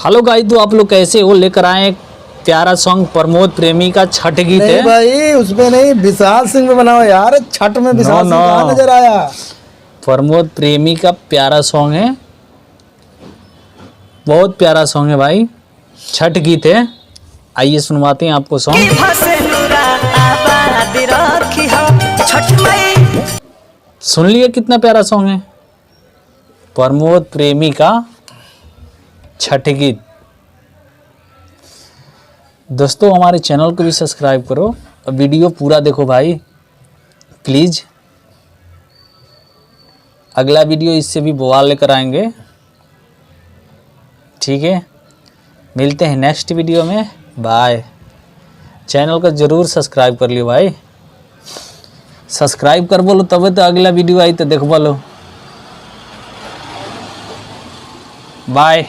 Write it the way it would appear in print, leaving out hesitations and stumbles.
Hello guys, तो आप लोग कैसे हो? लेकर आए एक प्यारा सॉन्ग प्रमोद प्रेमी का छठ गीत नहीं है। भाई, उसमें नहीं, विशाल सिंह में बनाओ यार। छठ में नो विशाल नो, सिंह कहाँ नजर आया? प्रमोद प्रेमी का प्यारा सॉन्ग है, बहुत प्यारा सॉन्ग है भाई। छठ गीत है, आइए सुनवाते हैं आपको सॉन्ग। सुन लिए कितना प्यारा सॉन्ग है प्रमोद प्रेमी का छठ गीत। दोस्तों हमारे चैनल को भी सब्सक्राइब करो और वीडियो पूरा देखो भाई प्लीज। अगला वीडियो इससे भी बवाल लेकर आएंगे, ठीक है। मिलते हैं नेक्स्ट वीडियो में, बाय। चैनल को जरूर सब्सक्राइब कर लियो भाई, सब्सक्राइब कर बोलो तब तो अगला वीडियो आई तो देख बोलो। बाय।